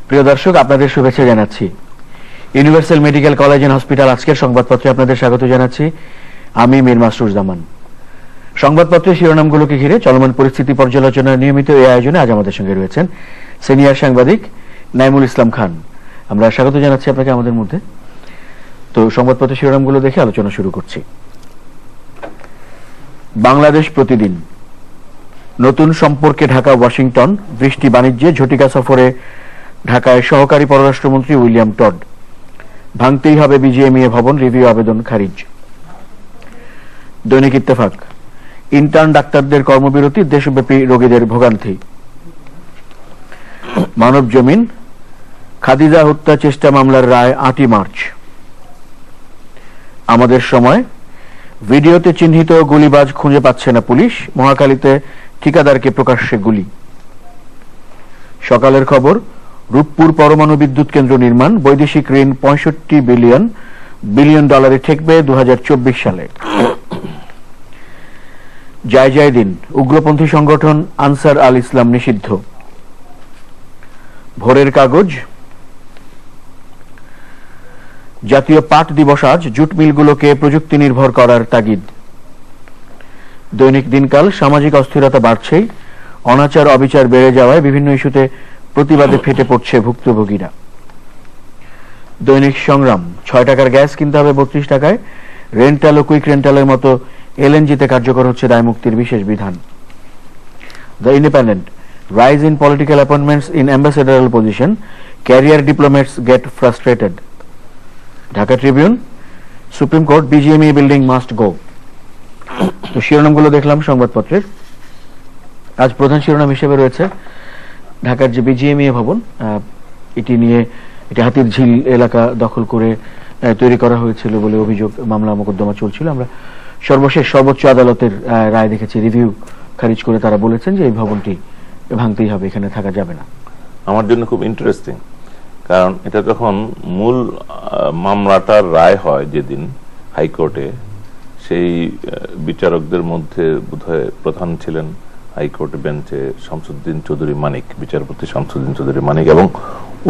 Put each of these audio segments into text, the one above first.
প্রিয় দর্শক, আপনাদের শুভেচ্ছা জানাচ্ছি। Universal medical college and hospital আজকের সংবাদপত্রে আপনাদের স্বাগত জানাচ্ছি। আমি মীর মাসরুজ্জামান। সংবাদপত্রের শিরোনামগুলোকে ঘিরে চলমান পরিস্থিতি পর্যালোচনার নিয়মিত এই আয়োজনে আজ আমাদের সঙ্গে রয়েছেন সিনিয়র সাংবাদিক নাইমুল ইসলাম খান। আমরা স্বাগত জানাচ্ছি আপনাকে আমাদের মধ্যে। তো সংবাদপত্রের শিরোনামগুলো দেখে আলোচনা শুরু করছি। বাংলাদেশ প্রতিদিন, নতুন সম্পর্কে ঢাকা ওয়াশিংটন, বৃষ্টি বাণিজ্যে ঝটিকা সফরে ঢাকায় সহকারী পররাষ্ট্রমন্ত্রী উইলিয়াম টড, ভাঙতেই হবে বিজিএমইএ ভবন, রিভিউ আবেদন খারিজ। দৈনিক ইত্তেফাক, ইন্টার্ন ডাক্তারদের কর্মবিরতি, দেশব্যাপী রোগীদের ভোগান্তি। মানব জমিন, খাদিজা হত্যা চেষ্টা মামলার রায় 8ই মার্চ। আমাদের সময়, ভিডিওতে চিহ্নিত গুলিবাজ খুঁজে পাচ্ছে না পুলিশ, মহাখালীতে ঠিকাদারকে প্রকাশ্যে গুলি। সকালের খবর, রূপপুর পরমাণু বিদ্যুৎ কেন্দ্র নির্মাণ, বৈদেশিক ঋণ 65 বিলিয়ন ডলারে ঠেকবে 2024 সালে। জয় দিন, উগ্রপন্থী সংগঠন আনসার আল ইসলাম নিষিদ্ধ। ভোরের কাগজ, জাতীয় পাট দিবস আজ, জুট মিলগুলোকে প্রযুক্তি নির্ভর করার তাগিদ। দৈনিক দিনকাল, সামাজিক অস্থিরতা বাড়ছেই, অনাচার অবিচার বেড়ে যাওয়ায় বিভিন্ন ইস্যুতে প্রতিবাদে ফেটে পড়ছে ভুক্তভোগীরা। দৈনিক সংগ্রাম, 6 টাকার গ্যাস কিনতে হবে 32 টাকায়, রেন্টাল ও কুইক রেন্টালের মতো এলএনজিতে কার্যকর হচ্ছে দায়মুক্তির বিশেষ বিধান। The Independent, rise in political appointments in ambassadorial position, career diplomats get frustrated. Dhaka Tribune, Supreme Court BGMEA building must go. তো শিরোনামগুলো দেখলাম সংবাদপত্রের। আজ প্রধান শিরোনাম হিসেবে রয়েছে ঢাকার যে বিজিএমইএ ভবন, এটি নিয়ে, এটি হাতির ঝিল এলাকা দখল করে তৈরি করা হয়েছিল বলে অভিযোগ, মামলা মোকদ্দমা চলছিল। আমরা সর্বশেষ সর্বোচ্চ আদালতের রায় দেখেছি, রিভিউ খারিজ করে তারা বলেছেন যে এই ভবনটি ভাঙতেই হবে, এখানে থাকা যাবে না। আমার জন্য খুব ইন্টারেস্টিং, কারণ এটা যখন মূল মামলাটার রায় হয় যেদিন হাইকোর্টে, সেই বিচারকদের মধ্যে বোধহয় প্রধান ছিলেন হাইকোর্ট বেঞ্চে শামসুদ্দিন চৌধুরী মানিক, বিচারপতি শামসুদ্দিন চৌধুরী মানিক, এবং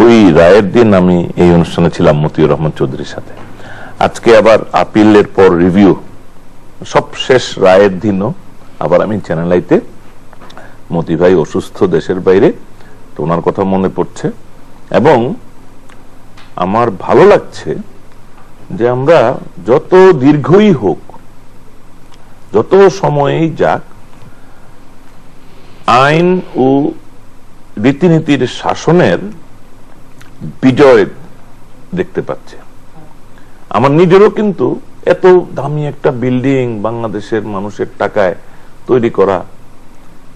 ওই রায়ের দিন আমি এই অনুষ্ঠানে ছিলাম মতিউর রহমান চৌধুরীর সাথে। আজকে আবার আপিলের পর রিভিউ, সবশেষ রায়ের দিনও আবার আমি চ্যানেল আইতে, মতি ভাই অসুস্থ দেশের বাইরে, তো ওনার কথা মনে পড়ছে এবং আমার ভালো লাগছে যে আমরা যত দীর্ঘই হোক, যত সময়ই যাক, আইন ও রীতিনীতির শাসনের বিজয় দেখতে পাচ্ছে। আমার নিজেরও কিন্তু এত দামি একটা বিল্ডিং বাংলাদেশের মানুষের টাকায় তৈরি করা,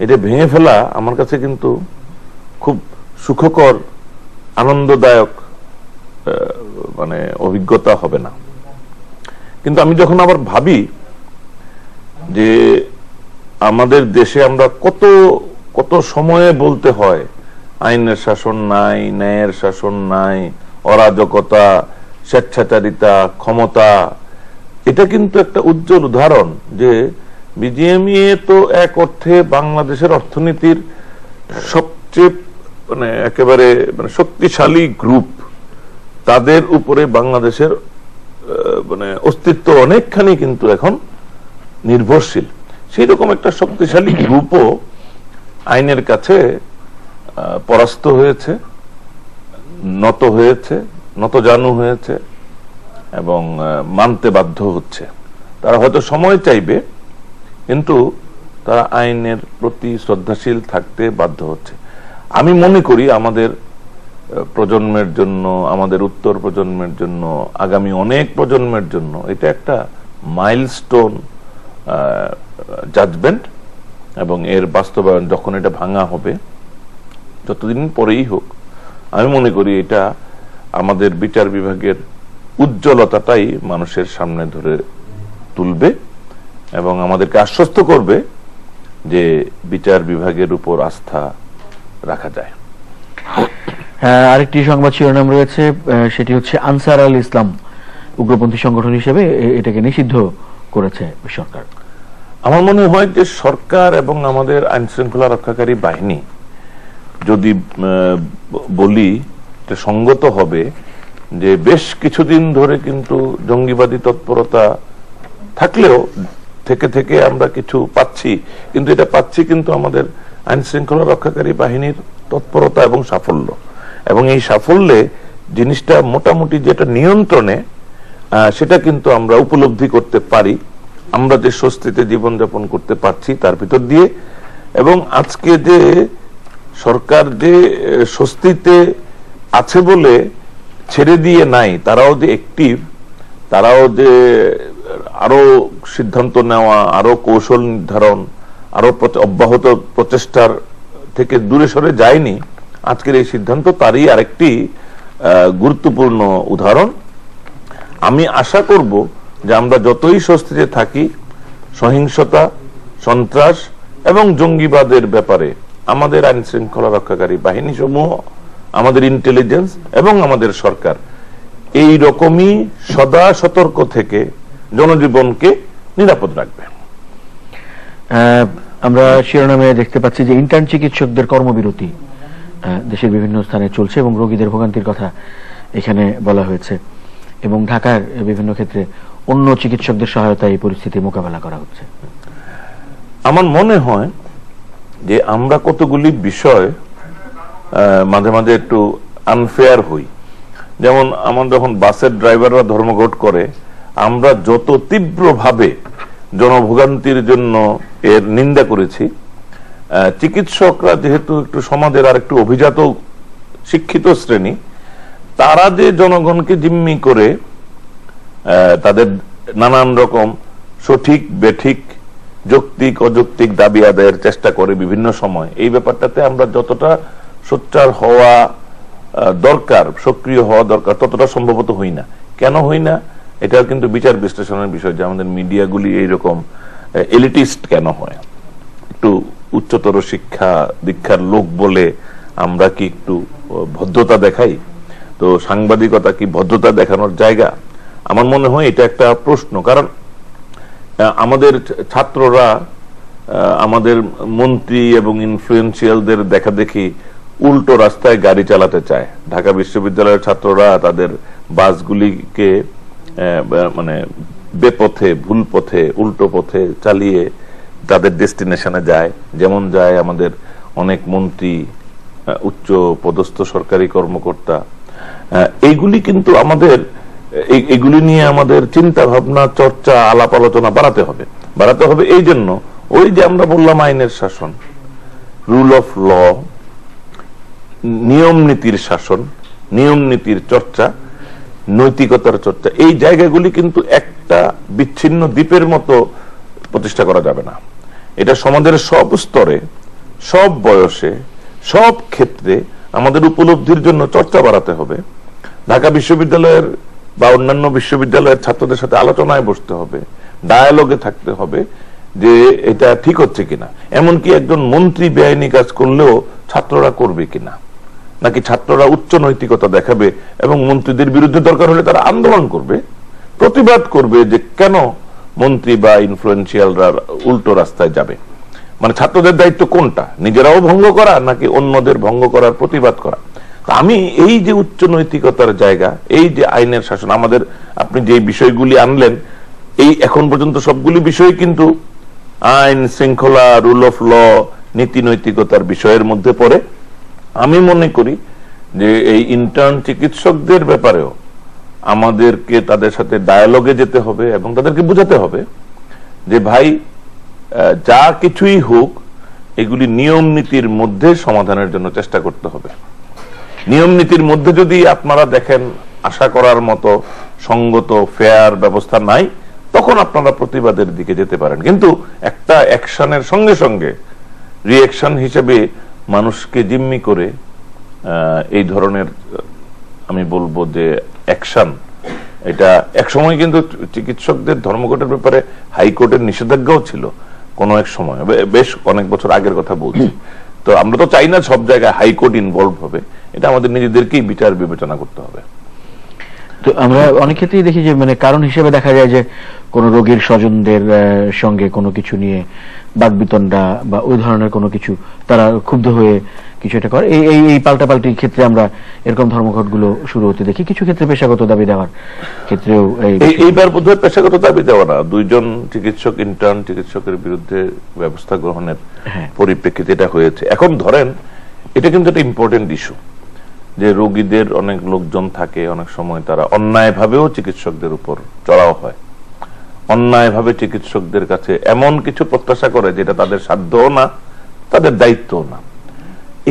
এটা ভেঙে ফেলা আমার কাছে কিন্তু খুব সুখকর, আনন্দদায়ক মানে অভিজ্ঞতা হবে না। কিন্তু আমি যখন আবার ভাবি যে আমাদের দেশে আমরা কত কত সময়ে বলতে হয় আইনের শাসন নাই, ন্যায়ের শাসন নাই, অরাজকতা, স্বেচ্ছাচারিতা, ক্ষমতা, এটা কিন্তু একটা উজ্জ্বল উদাহরণ যে বিজিএমইএ তো এক অর্থে বাংলাদেশের অর্থনীতির সবচেয়ে মানে একেবারে মানে শক্তিশালী গ্রুপ, তাদের উপরে বাংলাদেশের মানে অস্তিত্ব অনেকখানি কিন্তু এখন নির্ভরশীল। সেই রকম একটা শক্তিশালী গ্রুপও আইনের কাছে পরাস্ত হয়েছে, নত হয়েছে, নতজানু হয়েছে এবং মানতে বাধ্য হচ্ছে। তারা হয়তো সময় চাইবে, কিন্তু তারা আইনের প্রতি শ্রদ্ধাশীল থাকতে বাধ্য হচ্ছে। আমি মনে করি আমাদের প্রজন্মের জন্য, আমাদের উত্তর প্রজন্মের জন্য, আগামী অনেক প্রজন্মের জন্য এটা একটা মাইলস্টোন জাজমেন্ট, এবং এর বাস্তবায়ন যখন এটা ভাঙা হবে, যতদিন পরেই হোক, আমি মনে করি এটা আমাদের বিচার বিভাগের উজ্জ্বলতাটাই মানুষের সামনে ধরে তুলবে এবং আমাদেরকে আশ্বস্ত করবে যে বিচার বিভাগের উপর আস্থা রাখা যায়। আরেকটি সংবাদ শিরোনাম রয়েছে, সেটি হচ্ছে আনসার আল ইসলাম উগ্রপন্থী সংগঠন হিসেবে এটাকে নিষিদ্ধ করেছে সরকার। আমার মনে হয় যে সরকার এবং আমাদের আইন শৃঙ্খলা রক্ষাকারী বাহিনী, যদি বলি এটা সঙ্গত হবে যে বেশ কিছুদিন ধরে কিন্তু জঙ্গিবাদী তৎপরতা থাকলেও থেকে থেকে আমরা কিছু পাচ্ছি, কিন্তু এটা পাচ্ছি কিন্তু আমাদের আইন শৃঙ্খলা রক্ষাকারী বাহিনীর তৎপরতা এবং সাফল্য, এবং এই সাফল্যে জিনিসটা মোটামুটি যেটা নিয়ন্ত্রণে সেটা কিন্তু আমরা উপলব্ধি করতে পারি, আমরা যে স্বস্তিতে জীবনযাপন করতে পারছি তার ভিতর দিয়ে। এবং আজকে যে সরকার যে স্বস্তিতে আছে বলে ছেড়ে দিয়ে নাই, তারাও যে অ্যাক্টিভ, তারাও যে আরো সিদ্ধান্ত নেওয়া, আরো কৌশল নির্ধারণ, আরো অব্যাহত প্রচেষ্টার থেকে দূরে সরে যায়নি, আজকের এই সিদ্ধান্ত তারই আরেকটি গুরুত্বপূর্ণ উদাহরণ। আমি আশা করব যে আমরা যতই স্বস্তিতে থাকি, সহিংসতা, সন্ত্রাস এবং জঙ্গিবাদের ব্যাপারে আমাদের আইন শৃঙ্খলা রক্ষাকারী বাহিনী সমূহ, আমাদের ইন্টেলিজেন্স এবং আমাদের সরকার এই রকমই সদা সতর্ক থেকে জনজীবনকে নিরাপদ রাখবে। আমরা শিরোনামে দেখতে পাচ্ছি যে ইন্টার্ন চিকিৎসকদের কর্মবিরতি দেশের বিভিন্ন স্থানে চলছে এবং রোগীদের ভোগান্তির কথা এখানে বলা হয়েছে, এবং ঢাকার বিভিন্ন ক্ষেত্রে অন্য চিকিৎসকদের সহায়তায় এই পরিস্থিতি মোকাবেলা করা হচ্ছে। আমার মনে হয় যে আমরা কতগুলি বিষয় মাঝে মাঝে একটু আনফেয়ার হই। যেমন আমার যখন বাসের ড্রাইভাররা ধর্মঘট করে, আমরা যত তীব্রভাবে জনভোগান্তির জন্য এর নিন্দা করেছি, চিকিৎসকরা যেহেতু একটু সমাজের আর একটু অভিজাত শিক্ষিত শ্রেণী, তারা যে জনগণকে জিম্মি করে তাদের নানান রকম সঠিক বেঠিক যৌক্তিক অযৌক্তিক দাবি আদায়ের চেষ্টা করে বিভিন্ন সময়, এই ব্যাপারটাতে আমরা যতটা সোচ্চার হওয়া দরকার, সক্রিয় হওয়া দরকার, ততটা সম্ভবত হই না। কেন হই না, এটাও কিন্তু বিচার বিশ্লেষণের বিষয় যে আমাদের মিডিয়াগুলি এইরকম এলিটিস্ট কেন হয়। একটু উচ্চতর শিক্ষা দীক্ষার লোক বলে আমরা কি একটু ভদ্রতা দেখাই? তো সাংবাদিকতা কি ভদ্রতা দেখানোর জায়গা? আমার মনে হয় এটা একটা প্রশ্ন। কারণ আমাদের ছাত্ররা আমাদের মন্ত্রী এবং ইনফ্লুয়েন্সিয়ালদের দেখা দেখি উল্টো রাস্তায় গাড়ি চালাতে চায়। ঢাকা বিশ্ববিদ্যালয়ের ছাত্ররা তাদের বাসগুলিকে মানে বেপথে, ভুল পথে, উল্টো পথে চালিয়ে তাদের ডেস্টিনেশনে যায়, যেমন যায় আমাদের অনেক মন্ত্রী, উচ্চ পদস্থ সরকারি কর্মকর্তা। এইগুলি কিন্তু আমাদের, এগুলি নিয়ে আমাদের চিন্তা ভাবনা, চর্চা, আলাপ আলোচনা বাড়াতে হবে। এই জন্য ওই যে আমরা বললাম আইনের শাসন, রুল অফ ল, নিয়ম নীতির শাসন, নিয়ম নীতির চর্চা, নৈতিকতার চর্চা, এই জায়গাগুলি কিন্তু একটা বিচ্ছিন্ন দ্বীপের মতো প্রতিষ্ঠা করা যাবে না। এটা সমাজের সব স্তরে, সব বয়সে, সব ক্ষেত্রে আমাদের উপলব্ধির জন্য চর্চা বাড়াতে হবে। ঢাকা বিশ্ববিদ্যালয়ের বা অন্যান্য বিশ্ববিদ্যালয়ের ছাত্রদের সাথে আলোচনায় বসতে হবে, ডায়ালগে থাকতে হবে যে এটা ঠিক হচ্ছে কিনা। এমনকি একজন মন্ত্রী বেআইনি কাজ করলেও ছাত্ররা করবে কিনা, নাকি ছাত্ররা উচ্চ নৈতিকতা দেখাবে এবং মন্ত্রীদের বিরুদ্ধে দরকার হলে তারা আন্দোলন করবে, প্রতিবাদ করবে যে কেন মন্ত্রী বা ইনফ্লুয়েন্সিয়ালরা উল্টো রাস্তায় যাবে। মানে ছাত্রদের দায়িত্ব কোনটা, নিজেরাও ভঙ্গ করা নাকি অন্যদের ভঙ্গ করার প্রতিবাদ করা? আমি এই যে উচ্চ নৈতিকতার জায়গা, এই যে আইনের শাসন, আমাদের আপনি যে বিষয়গুলি আনলেন, এই এখন পর্যন্ত সবগুলি বিষয় কিন্তু আইন শৃঙ্খলা, রুল অফ ল, নীতি নৈতিকতার বিষয়ের মধ্যে পড়ে। আমি মনে করি যে এই ইন্টার্ন চিকিৎসকদের ব্যাপারেও আমাদেরকে তাদের সাথে ডায়ালগে যেতে হবে এবং তাদেরকে বোঝাতে হবে যে ভাই, যা কিছুই হোক এগুলি নিয়ম নীতির মধ্যে সমাধানের জন্য চেষ্টা করতে হবে। নিয়ম নীতির মধ্যে যদি আপনারা দেখেন আশা করার মতো সঙ্গত ফেয়ার ব্যবস্থা নাই, তখন আপনারা প্রতিবাদের দিকে যেতে পারেন। কিন্তু একটা অ্যাকশনের সঙ্গে সঙ্গে রিঅ্যাকশন হিসেবে মানুষকে জিম্মি করে এই ধরনের, আমি বলবো যে অ্যাকশন, এটা একসময় কিন্তু চিকিৎসকদের ধর্মঘটের ব্যাপারে হাইকোর্টের নিষেধাজ্ঞাও ছিল কোনো এক সময়, বেশ অনেক বছর আগের কথা বলছি। তো আমরা তো চাই না সব জায়গায় হাইকোর্ট ইনভলভ হবে, এটা আমাদের নিজেদেরকেই বিচার বিবেচনা করতে হবে। তো আমরা অনেক ক্ষেত্রেই দেখি যে মানে কারণ হিসেবে দেখা যায় যে কোন রোগীর স্বজনদের সঙ্গে কোনো কিছু নিয়ে বাকবিতণ্ডা বা ওই ধরনের কোনো কিছু, তারা ক্ষুব্ধ হয়ে কিছু একটা করে, এই এই পাল্টাপাল্টির ক্ষেত্রে আমরা এরকম ধর্মঘটগুলো শুরু হতে দেখি। কিছু ক্ষেত্রে পেশাগত দাবি দেওয়ার ক্ষেত্রেও এইবার বোধহয় পেশাগত দাবি দেওয়া না, 2 জন চিকিৎসক ইন্টার্ন চিকিৎসকের বিরুদ্ধে ব্যবস্থা গ্রহণের পরিপ্রেক্ষিতে এটা হয়েছে। এখন ধরেন এটা কিন্তু একটা ইম্পর্টেন্ট ইস্যু, যে রোগীদের অনেক লোকজন থাকে, অনেক সময় তারা অন্যায়ভাবেও চিকিৎসকদের উপর চড়াও হয়, অন্যায়ভাবে চিকিৎসকদের কাছে এমন কিছু প্রত্যাশা করে যেটা তাদের সাধ্যও না, তাদের দায়িত্বও না।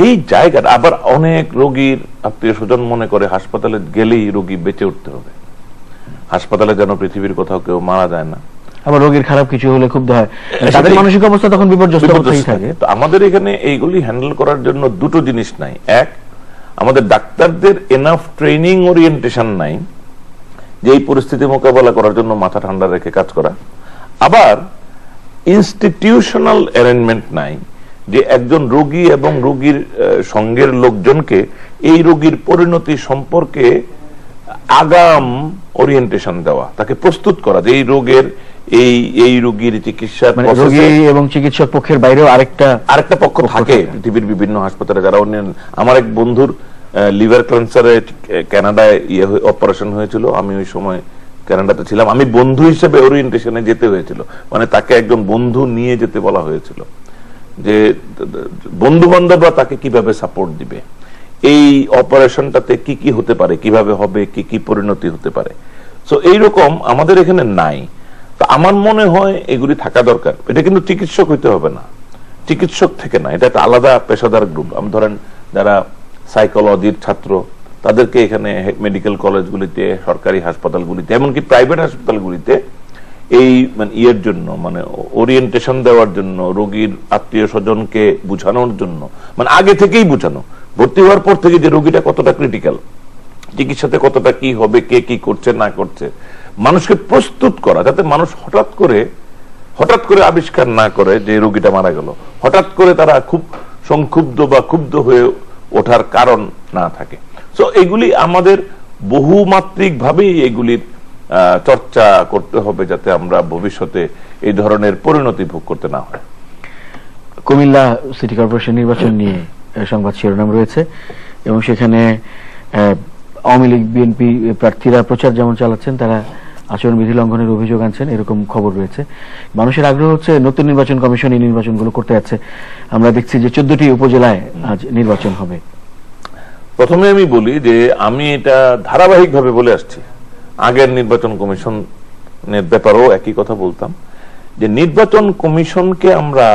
এই জায়গাটা আবার অনেক রোগীর আত্মীয় স্বজন মনে করে হাসপাতালে গেলেই রোগী বেঁচে উঠতে হবে, হাসপাতালে যেন পৃথিবীর কোথাও কেউ মারা যায় না। আবার রোগীর খারাপ কিছু হলে ক্ষুব্ধ হয়, তাদের মানসিক অবস্থা তখন বিপর্যস্ত থাকে। তো আমাদের এখানে এইগুলি হ্যান্ডেল করার জন্য 2টো জিনিস নাই। এক, আমাদের ডাক্তারদের এনাফ ট্রেনিং ওরিয়েন্টেশন নাই যে এই পরিস্থিতি মোকাবেলা করার জন্য মাথা ঠান্ডা রেখে কাজ করা। আবার ইনস্টিটিউশনাল অ্যারেঞ্জমেন্ট নাই যে একজন রোগী এবং রোগীর সঙ্গের লোকজনকে এই রোগীর পরিণতি সম্পর্কে আগাম ওরিয়েন্টেশন দেওয়া, তাকে প্রস্তুত করা যে এই রোগের এই রোগীর চিকিৎসার রোগী এবং চিকিৎসক পক্ষের বাইরেও আরেকটা পক্ষ থাকে পৃথিবীর বিভিন্ন হাসপাতালে। যারা আমার এক বন্ধুর লিভার ক্যান্সারে কানাডায় অপারেশন হয়েছিল, আমি ওই সময় কানাডাতে ছিলাম, আমি বন্ধু হিসেবে ওরিয়েন্টেশনে যেতে হয়েছিল, মানে তাকে একজন বন্ধু নিয়ে যেতে বলা হয়েছিল যে বন্ধু বান্ধবরা তাকে কিভাবে সাপোর্ট দিবে, এই অপারেশনটাতে কি কি হতে পারে, কিভাবে হবে, কি কি পরিণতি হতে পারে। সো এইরকম আমাদের এখানে নাই। তো আমার মনে হয় এগুলি থাকা দরকার। এটা কিন্তু চিকিৎসক হইতে হবে না, চিকিৎসক থেকে না, এটা একটা আলাদা পেশাদার গ্রুপ। আমি ধরেন যারা সাইকোলজির ছাত্র, তাদেরকে এখানে মেডিকেল কলেজগুলিতে, সরকারি হাসপাতালগুলিতে, এমনকি প্রাইভেট হাসপাতালগুলিতে এই মানে ইয়ের জন্য, মানে ওরিয়েন্টেশন দেওয়ার জন্য, রোগীর আত্মীয় স্বজনকে বুঝানোর জন্য, মানে আগে থেকেই বুঝানো, ভর্তি হওয়ার পর থেকে যে রোগীটা কতটা ক্রিটিক্যাল, চিকিৎসাতে কতটা কি হবে, কে কি করছে না করছে, মানুষকে প্রস্তুত করা, যাতে মানুষ হঠাৎ করে আবিষ্কার না করে যে রোগীটা মারা গেল, হঠাৎ করে তারা খুব সংক্ষুব্ধ বা ক্ষুব্ধ হয়ে ওঠার কারণ না থাকে। সো এগুলি আমাদের বহুমাত্রিক ভাবেই এগুলির চর্চা করতে হবে, যাতে আমরা ভবিষ্যতে এই ধরনের পরিণতি ভোগ করতে না হয়। কুমিল্লা সিটি কর্পোরেশন নির্বাচন নিয়ে সংবাদ শিরোনাম রয়েছে এবং সেখানে আওয়ামী লীগ বিএনপি প্রার্থীরা প্রচার যেমন চালাচ্ছেন, তারা আচরণবিধি লঙ্ঘনের অভিযোগ আনছেন, এরকম খবর রয়েছে। মানুষের আগ্রহ হচ্ছে নতুন নির্বাচন কমিশন এই নির্বাচনগুলো করতে যাচ্ছে। আমরা দেখছি যে 14টি উপজেলায় আজ নির্বাচন হবে। প্রথমে আমি বলি যে আমি এটা ধারাবাহিকভাবে বলে আসছি, আগের নির্বাচন কমিশনের ব্যাপারেও একই কথা বলতাম, যে নির্বাচন কমিশনকে আমরা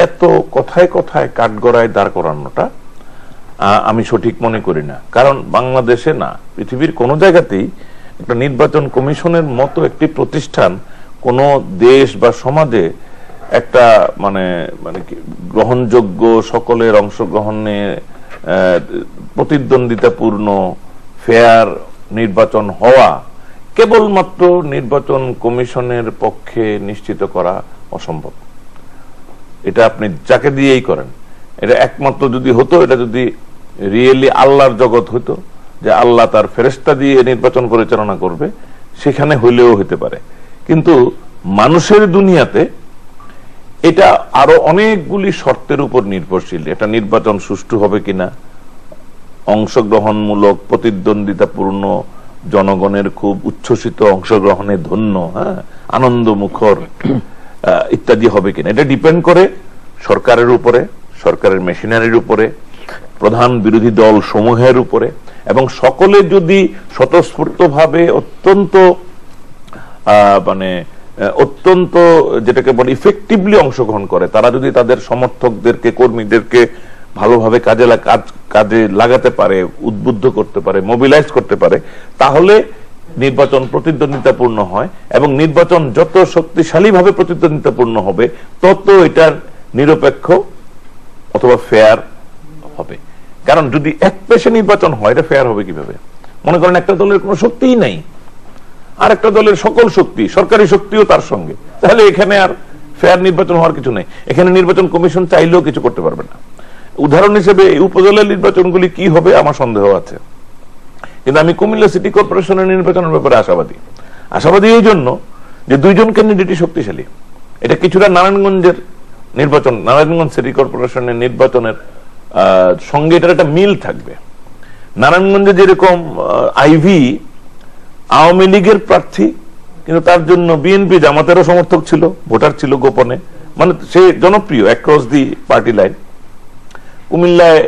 এত কথায় কথায় কাঠগড়ায় দাঁড় করানোটা আমি সঠিক মনে করি না। কারণ বাংলাদেশে না, পৃথিবীর কোন জায়গাতেই একটা নির্বাচন কমিশনের মতো একটি প্রতিষ্ঠান কোন দেশ বা সমাজে একটা মানে মানে গ্রহণযোগ্য, সকলের অংশগ্রহণে প্রতিদ্বন্দ্বিতাপূর্ণ ফেয়ার নির্বাচন হওয়া কেবলমাত্র নির্বাচন কমিশনের পক্ষে নিশ্চিত করা অসম্ভব। এটা আপনি যাকে দিয়েই করেন, এটা একমাত্র যদি হতো, এটা যদি রিয়েলি আল্লাহর জগৎ হতো, যে আল্লাহ তার ফেরেশতা দিয়ে নির্বাচন পরিচালনা করবে, সেখানে হইলেও হতে পারে। কিন্তু মানুষের দুনিয়াতে এটা আরো অনেকগুলি শর্তের উপর নির্ভরশীল। এটা নির্বাচন সুষ্ঠু হবে কিনা, অংশগ্রহণমূলক, প্রতিদ্বন্দ্বিতাপূর্ণ, জনগণের খুব উচ্ছ্বসিত অংশগ্রহণে ধন্য, আনন্দ মুখর ইত্যাদি হবে কিনা, এটা ডিপেন্ড করে সরকারের উপরে, সরকারের মেশিনারির উপরে, প্রধান বিরোধী দল সমূহের উপরে, এবং সকলে যদি স্বতঃস্ফূর্তভাবে অত্যন্ত অত্যন্ত যেটাকে বলে ইফেক্টিভলি অংশগ্রহণ করে, তারা যদি তাদের সমর্থকদেরকে, কর্মীদেরকে ভালোভাবে কাজে লাগাতে পারে, উদ্বুদ্ধ করতে পারে, মোবিলাইজ করতে পারে, তাহলে নির্বাচন প্রতিদ্বন্দ্বিতাপূর্ণ হয়। এবং নির্বাচন যত শক্তিশালী ভাবে প্রতিদ্বন্দ্বিতাপূর্ণ হবে, তত এটা নিরপেক্ষ অথবা ফেয়ার হবে। কারণ যদি এক পেশে নির্বাচন হয়, এটা ফেয়ার হবে কিভাবে? মনে করেন একটা দলের কোনো শক্তিই নাই, আর একটা দলের সকল শক্তি, সরকারি শক্তিও তার সঙ্গে, তাহলে এখানে আর ফেয়ার নির্বাচন হওয়ার কিছু নেই। এখানে নির্বাচন কমিশন চাইলেও কিছু করতে পারবে না। উদাহরণ হিসেবে এই উপজেলা নির্বাচনগুলি কি হবে আমার সন্দেহ আছে। কিন্তু আমি কুমিল্লা সিটি কর্পোরেশনের নির্বাচনের ব্যাপারে আশাবাদী এই জন্য যে দুইজন ক্যান্ডিডেটই শক্তিশালী। এটা কিছুটা নারায়ণগঞ্জের নির্বাচন, নারায়ণগঞ্জ সিটি কর্পোরেশনের নির্বাচনের সঙ্গে এটার একটা মিল থাকবে। নারায়ণগঞ্জে যেরকম আইভি আওয়ামী লীগের প্রার্থী, কিন্তু তার জন্য বিএনপি জামাতেরও সমর্থক ছিল, ভোটার ছিল গোপনে, মানে সে জনপ্রিয় অ্যাক্রস দি পার্টি লাইন। কুমিল্লায়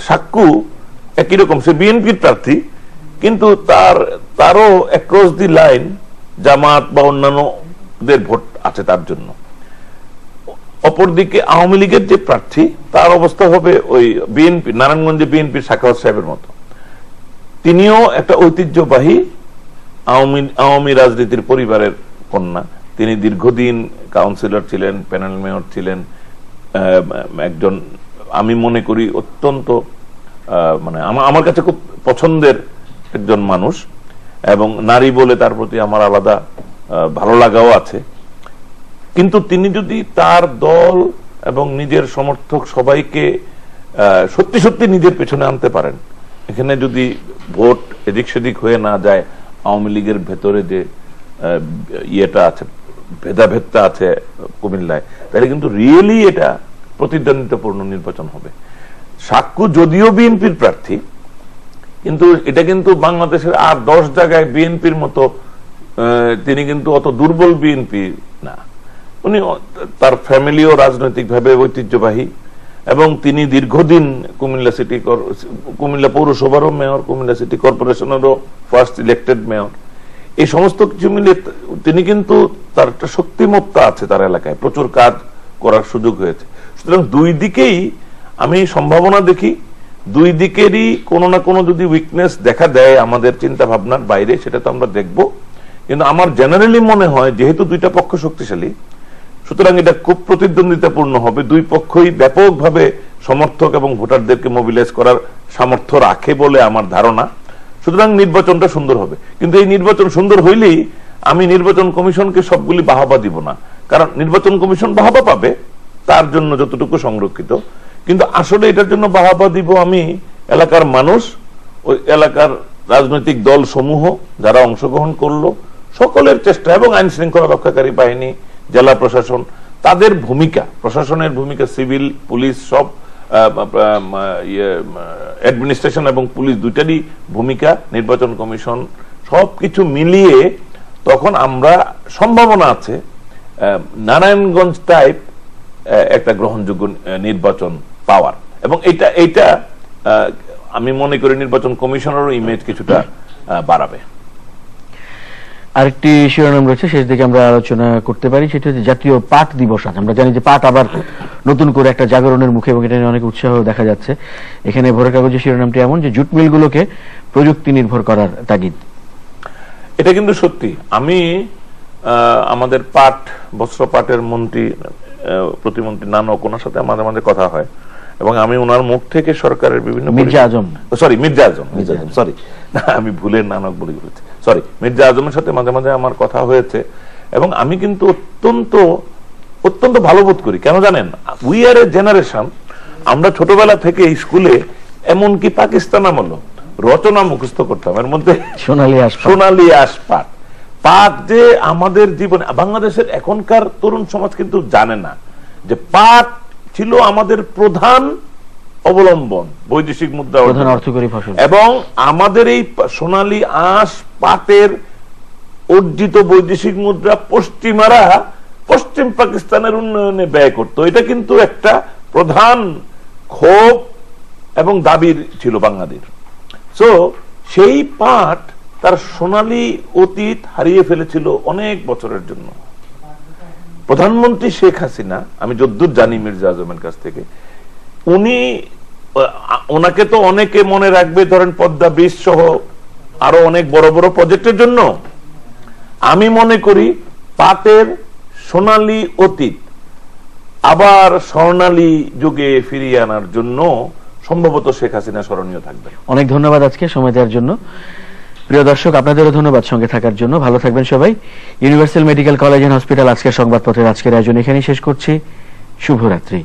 সাক্কু একই রকম, সে বিএনপির প্রার্থী, কিন্তু তারও অ্যাক্রস দি লাইন জামাত বা অন্যান্যদের ভোট আছে তার জন্য। অপরদিকে আওয়ামী লীগের যে প্রার্থী, তার অবস্থা হবে ওই বিএনপি, নারায়ণগঞ্জে বিএনপির সাখাওয়াত সাহেবের মতো। তিনিও একটা ঐতিহ্যবাহী আওয়ামী রাজনীতির পরিবারের কন্যা। তিনি দীর্ঘদিন কাউন্সিলর ছিলেন, প্যানেল মেয়র ছিলেন, একজন আমি মনে করি অত্যন্ত মানে আমার কাছে খুব পছন্দের একজন মানুষ, এবং নারী বলে তার প্রতি আমার আলাদা ভালো লাগাও আছে। কিন্তু তিনি যদি তার দল এবং নিজের সমর্থক সবাইকে সত্যি সত্যি নিজের পেছনে আনতে পারেন, এখানে যদি ভোট এদিক সেদিক হয়ে না যায়, আওয়ামী লীগের ভেতরে যে ইয়েটা আছে, ভেদাভেদটা আছে কুমিল্লায়, তাহলে কিন্তু রিয়েলি এটা প্রতিদ্বন্দ্বিতাপূর্ণ নির্বাচন হবে। সাক্কু যদিও বিএনপির প্রার্থী, কিন্তু এটা কিন্তু বাংলাদেশের আর 10 জায়গায় বিএনপির মতো তিনি কিন্তু অত দুর্বল বিএনপি না। উনি, তার ফ্যামিলিও রাজনৈতিকভাবে ঐতিহ্যবাহী, এবং তিনি দীর্ঘদিন কুমিল্লা পৌরসভারও মেয়র, কুমিল্লা সিটি কর্পোরেশনেরও ফার্স্ট ইলেক্টেড মেয়র। এই সমস্ত কিছু মিলে তিনি কিন্তু তার একটা শক্তিমত্তা আছে, তার এলাকায় প্রচুর কাজ করার সুযোগ হয়েছে। সুতরাং দুই দিকেই আমি সম্ভাবনা দেখি, দুই দিকেরই কোনো না কোনো যদি উইকনেস দেখা দেয় আমাদের চিন্তা ভাবনার বাইরে, সেটা তো আমরা দেখব। কিন্তু আমার জেনারেলি মনে হয় যেহেতু দুইটা পক্ষ শক্তিশালী, সুতরাং এটা খুব প্রতিদ্বন্দ্বিতাপূর্ণ হবে। দুই পক্ষই ব্যাপকভাবে সমর্থক এবং ভোটারদেরকে মোবিলাইজ করার সামর্থ্য রাখে বলে আমার ধারণা। সুতরাং নির্বাচনটা সুন্দর হবে। কিন্তু এই নির্বাচন সুন্দর হইলেই আমি নির্বাচন কমিশনকে সবগুলি বাহাবা দিব না, কারণ নির্বাচন কমিশন বাহাবা পাবে তার জন্য যতটুকু সংরক্ষিত, কিন্তু আসলে এটার জন্য বাহাবা দিব আমি এলাকার মানুষ, ওই এলাকার রাজনৈতিক দল সমূহ যারা অংশগ্রহণ করলো, সকলের চেষ্টা, এবং আইন শৃঙ্খলা রক্ষাকারী বাহিনী, জেলা প্রশাসন, তাদের ভূমিকা, প্রশাসনের ভূমিকা, সিভিল, পুলিশ, সব অ্যাডমিনিস্ট্রেশন এবং পুলিশ দুইটারই ভূমিকা, নির্বাচন কমিশন, সবকিছু মিলিয়ে তখন আমরা সম্ভাবনা আছে নারায়ণগঞ্জ টাইপ একটা গ্রহণযোগ্য নির্বাচন পাওয়ার। এবং এইটা আমি মনে করি নির্বাচন কমিশনেরও ইমেজ কিছুটা বাড়াবে। আরেকটি শিরোনাম রয়েছে, শেষ দিকে আমরা আলোচনা করতে পারি, সেটা হচ্ছে জাতীয় পাট দিবস। আমরা জানি যে পাট আবার নতুন করে একটা জাগরণের মুখে, এবং এটা নিয়ে অনেক উৎসাহ দেখা যাচ্ছে। এখানে ভোরের কাগজের শিরোনামটি এমন যে জুট মিলগুলোকে প্রযুক্তি নির্ভর করার তাগিদ। এটা কিন্তু সত্যি। আমি আমাদের বস্ত্র পাটের মন্ত্রী, প্রতিমন্ত্রী নানক, ওনার সাথে মাঝে মাঝে কথা হয়, এবং আমি ওনার মুখ থেকে সরকারের বিভিন্ন মির্জা আজম আমি ভুলের নানক বলে বলেছি, মির্জা আজমের সাথে মাঝে মাঝে আমার কথা হয়েছে, এবং আমি কিন্তু অত্যন্ত ভালো বোধ করি। কেন জানেন? উই আর এ জেনারেশন, আমরা ছোটবেলা থেকে স্কুলে এমনকি পাকিস্তান আমল রচনা মুখস্থ করতাম, এর মধ্যে সোনালী আঁশ পাট যে আমাদের জীবনে, বাংলাদেশের এখনকার তরুণ সমাজ কিন্তু জানে না যে পাট ছিল আমাদের প্রধান অবলম্বন, বৈদেশিক মুদ্রা, প্রধান অর্থকরী ফসল, এবং আমাদের এই সোনালী আঁশ পাটের অর্জিত বৈদেশিক মুদ্রা পশ্চিমারা পশ্চিম পাকিস্তানের উন্নয়নে ব্যয় করত। এটা কিন্তু একটা প্রধান ক্ষোভ এবং দাবির ছিল বাংলাদেশ। সো সেই পাট তার সোনালী অতীত হারিয়ে ফেলেছিল অনেক বছরের জন্য। প্রধানমন্ত্রী শেখ হাসিনা, আমি যদ্দূর জানি মির্জা আজমের কাছ থেকে, ওনাকে তো অনেকে মনে রাখবে ধরেন পদ্মা ব্রিজ সহ আরো অনেক বড় বড় প্রজেক্টের জন্য। আমি মনে করি পাটের সোনালী অতীত আবার স্বর্ণালী যুগে ফিরিয়ে আনার জন্য সম্ভবত শেখ হাসিনা স্মরণীয় থাকবে। অনেক ধন্যবাদ আজকে সময় দেওয়ার জন্য। প্রিয় দর্শক, আপনাদেরও ধন্যবাদ সঙ্গে থাকার জন্য। ভালো থাকবেন সবাই। Universal medical college and hospital আজকের সংবাদপত্রের আজকের আয়োজন এখানেই শেষ করছি। শুভরাত্রি।